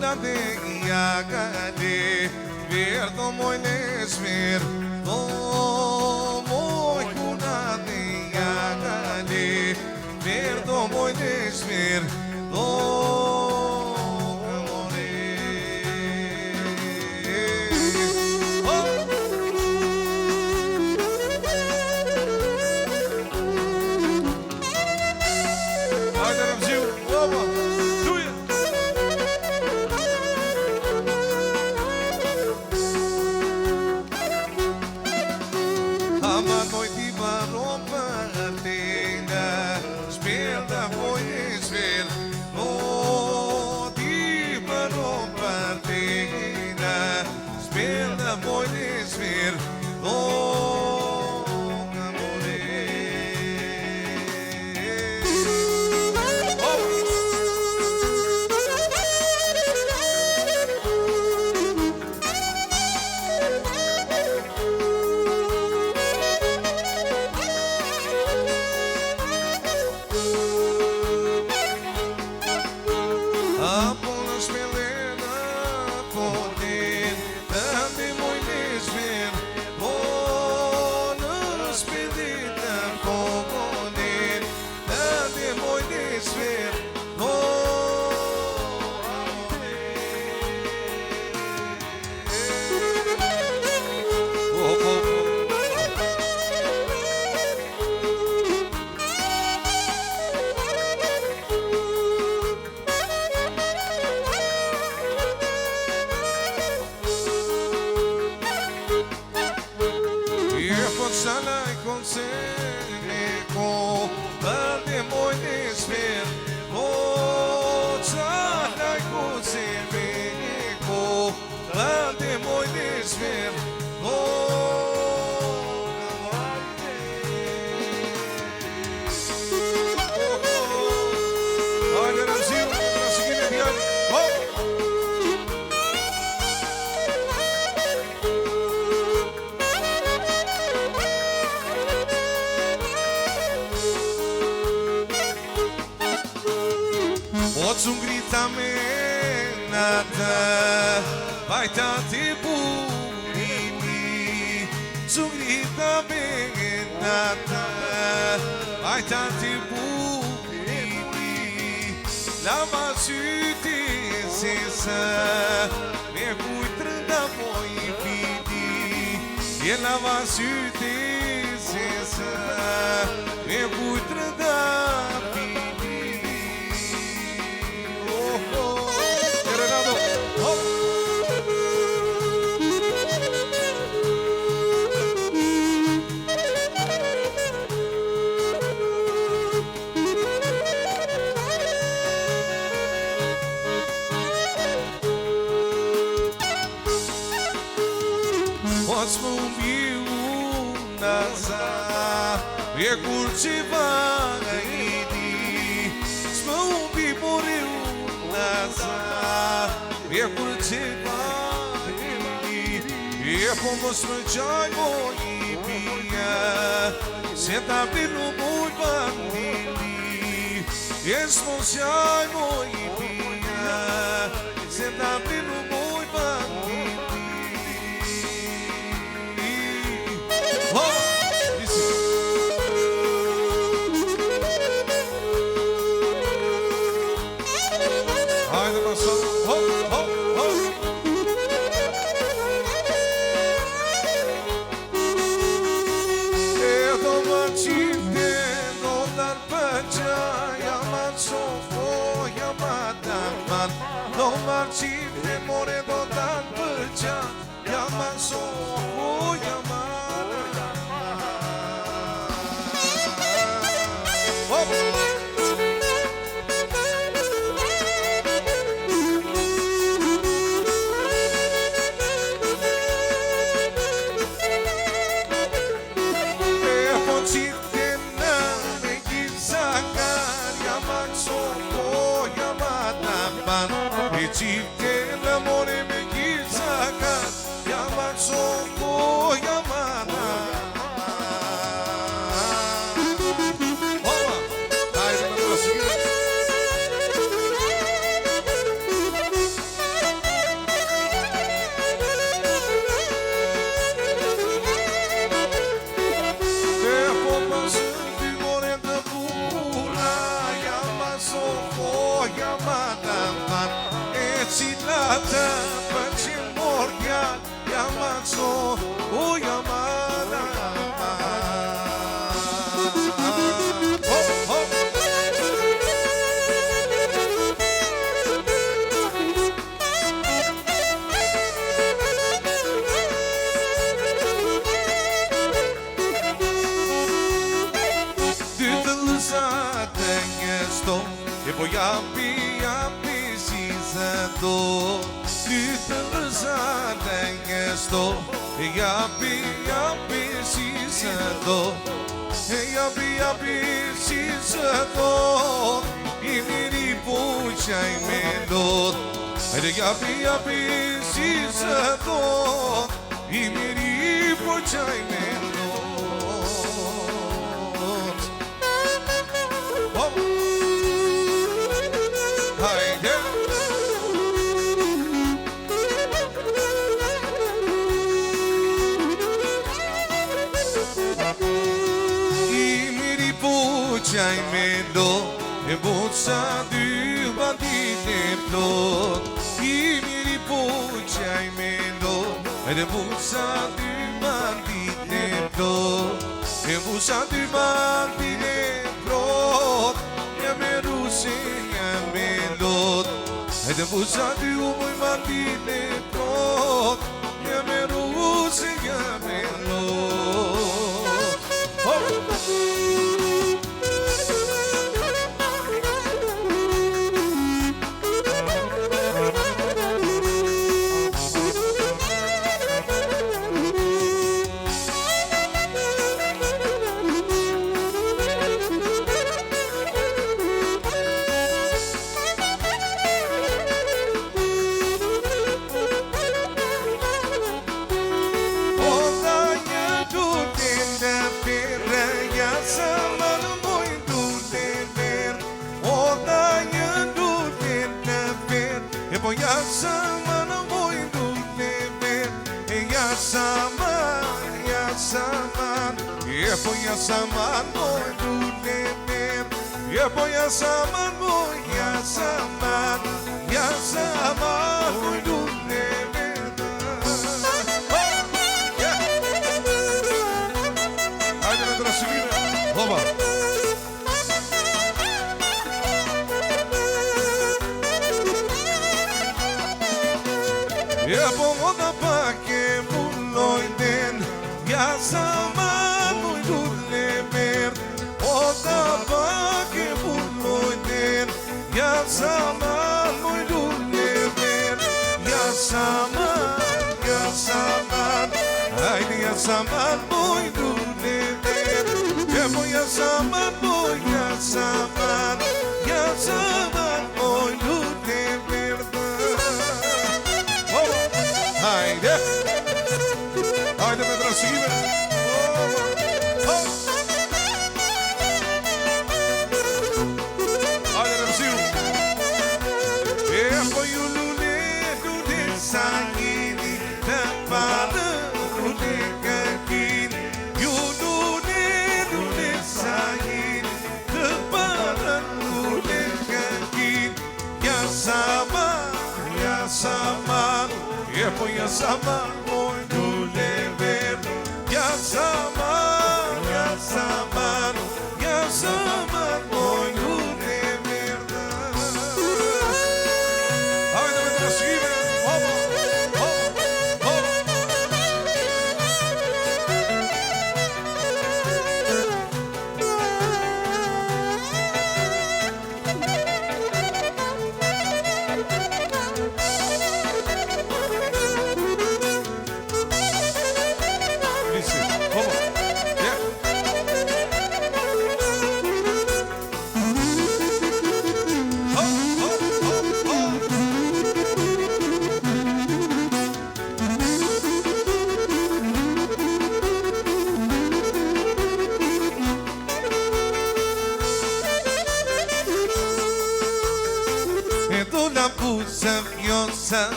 da deia gale Verdo moj nesmer Do moj kuna deia gale Verdo moj nesmer Do do Ty të rëzane ngesto Japi si se do Japi si se do I miri puqaj me lot Hajde japi si se do I miri puqaj me lot Hajde Qaj me do E boca dy bandit e plot I miri po qaj me do E boca dy bandit e plot E boca dy bandit e plot Ja me ruse, ja me lot E boca dy umuj bandit e plot Ja me ruse, ja me lot Voy a samar, voy a lever. Voy a samar, voy a samar. Voy a lever. Haydi ben de subir. Oba. Pongo da pa que buloiden. Ya samar. Ya zaman muydu never Ya zaman Haydi ya zaman muydu never Ya zaman muydu never Haydi Haydi medrasiyle Voy a samar, voy a lever. Ya samar, voy a lever. Ay, dame de la siguiente.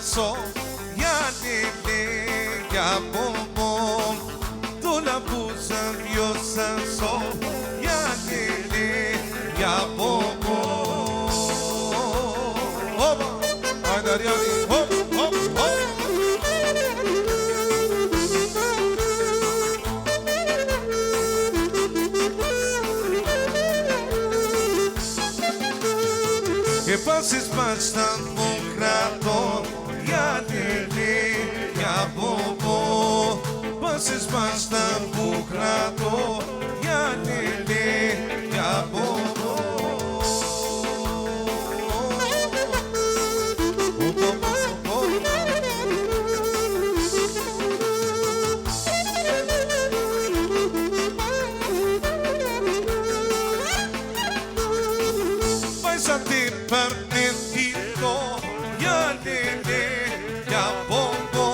So ya lele ya bombón tú la pusas diosa so ya lele ya bombón ay Dariani que pases bastante un rato Ya lele, ya bobo Pases basta bucrato Ya lele, ya bobo Bobo sa ti për një tito, ja lele, ja bongo.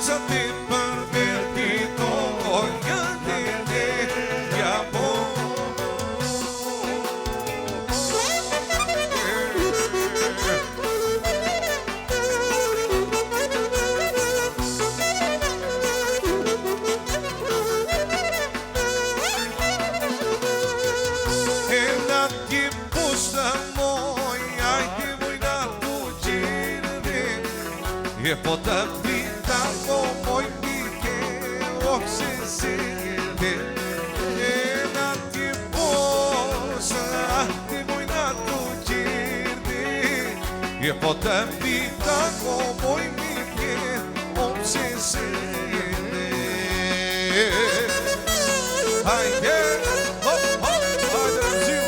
Sa ti për një tito, ja lele, ja bongo. E po të pita po moj mike, ok se jede. E na ti posa, ti moj na tu gjerde. E po të pita po moj mike, ok se jede. Hajde, hop, hop, hajde rëziu.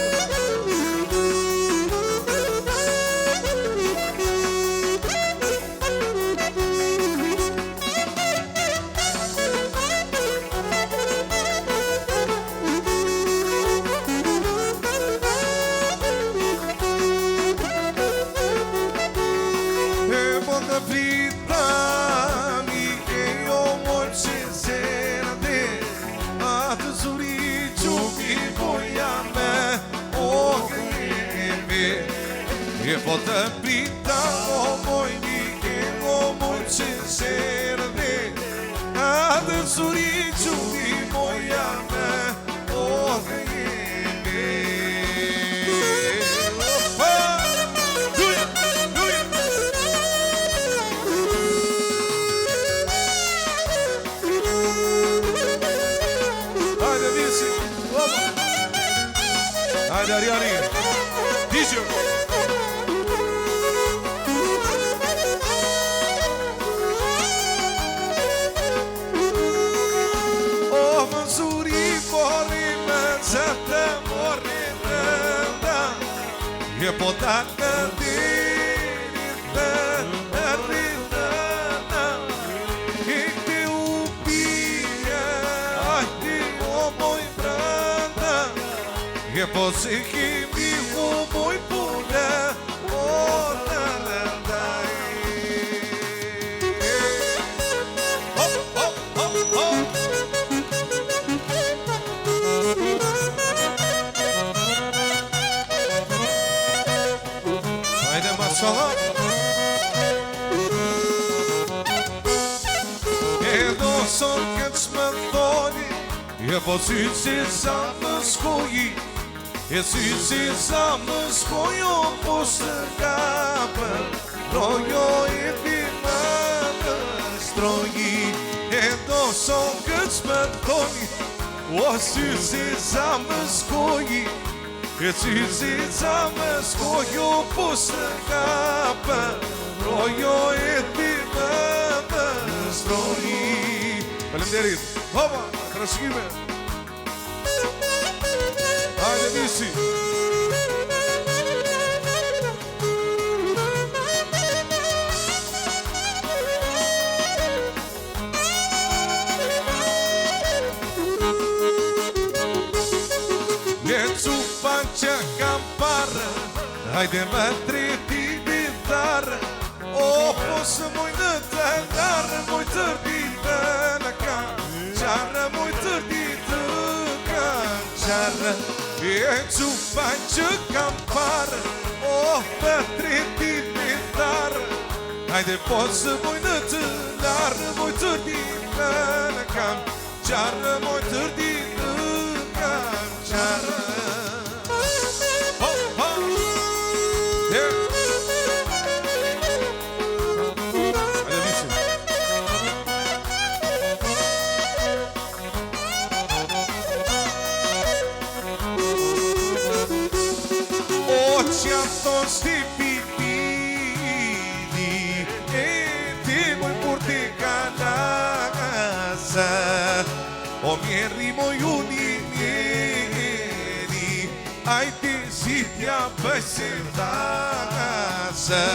E po të pita o moj nike, o moj sincere dhe a të suri qudi moja me o dhe jeme. Hajde visi, hajde Ariani, Dizio. E po ta këndirit të rritëna, i këti u pije, ajti o moj branda. E po si kimi u moj pune, o në lëndaj. Hop, hop, hop, hop. Salam. E do son këtë shmë thoni, e po sy si sa më shkoji, e sy si sa më shkojo, po së kapën, rojo e pima më stroji. E do son këtë shmë thoni, o sy si sa më shkoji, e si sa më shkojo, po së kapën, rojo e pima më stroji. Falemderit, hopa, trashkime. Hajde visi. Që kam parë, hajde me treti bitarë, o po së moj në të ngarë, moj tërdi të në kam qarë, moj tërdi të kam qarë. E qupa që kam parë, o me treti bitarë, hajde po së moj në të ngarë, moj tërdi të në kam qarë, moj tërdi të kam qarë. Sti pipini e ti moj purti kanasa o mjeri moj unimjeri aj ti zitja besim danasa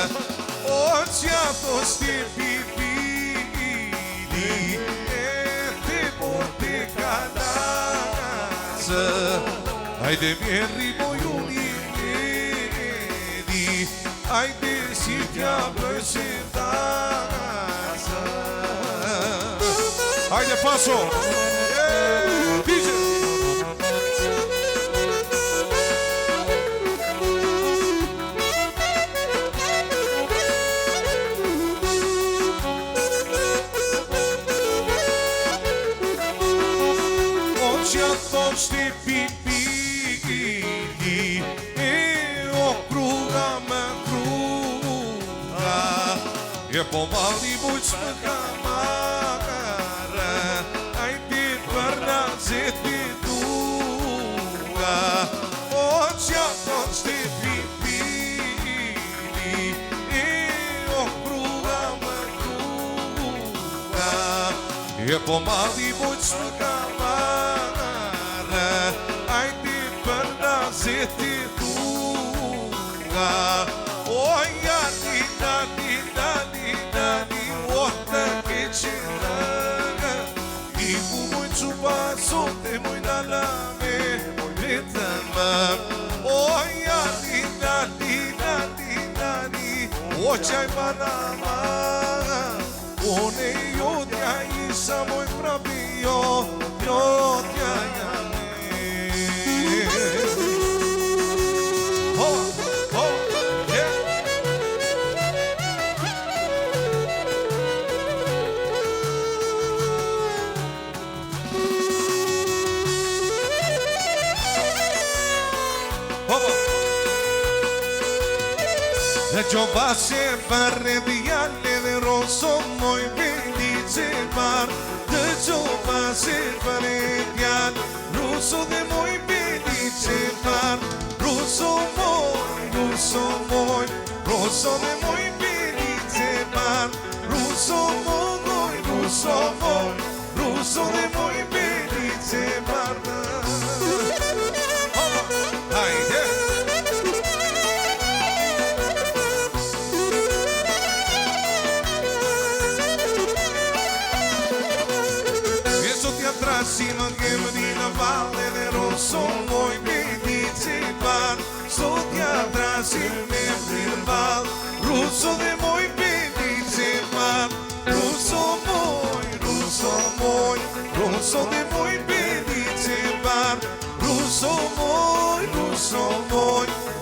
o qato sti pipini e ti purti kanasa ajde mjeri moj unimjeri Ajde si t'ja përshindasa. Ajde Faso. DJ. Oqja thon shti pipi o kruga me kruga je po mali bujq më kamare ajti për nazeti tuga oqja thon shti pipi o kruga me kruga je po mali bujq më kamare ajti për nazeti tuga o jani nani nani nani o të keqinëgë I ku moj qupa sote moj nalame vetëmë o jani nani nani nani o qaj manama one jodja isha moj pravi jodja jane Gjova se parre djale dhe roso moj belice par Të gjova se parre djale roso dhe moj belice par Roso moj, roso dhe moj belice par Roso dhe moj belice par Hajde Si më kemë di në valle dhe roso moj belice par Sot ja trasim me frirë val Roso dhe moj belice par Roso dhe moj belice par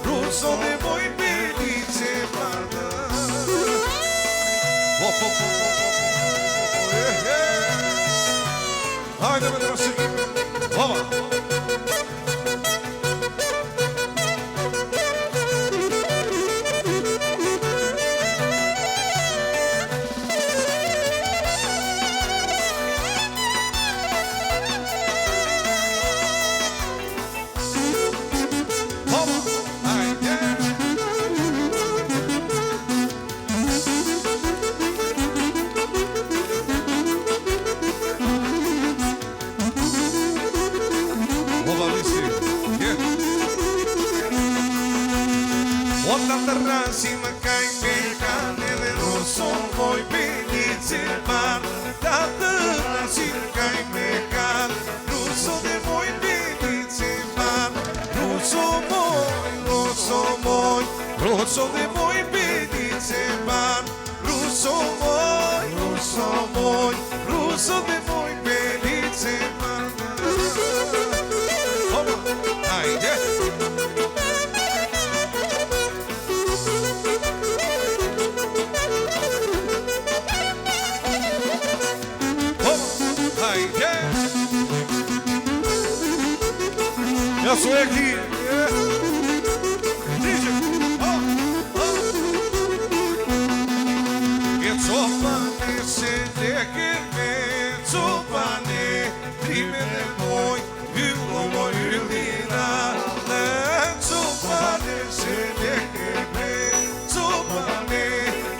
Roso dhe moj belice par Hajde me të rësik, baba Si më kaj me kane dhe roso moj belice par Ta të rasi më kaj me kane Roso dhe moj belice par Roso dhe moj belice par Roso dhe moj belice par Hajde Ja su aqui. DJ. It's all funny, sit there, get me. It's all funny, dream in the boy. You know what you need. It's all funny, sit there, get me. It's all funny,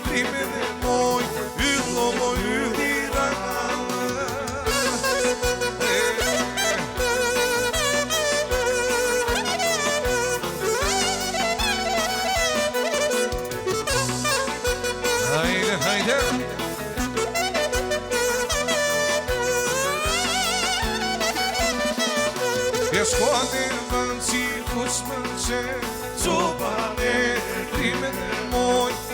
dream in the boy. You know what you need. Shkode vën si kush më qe Qopane me të moj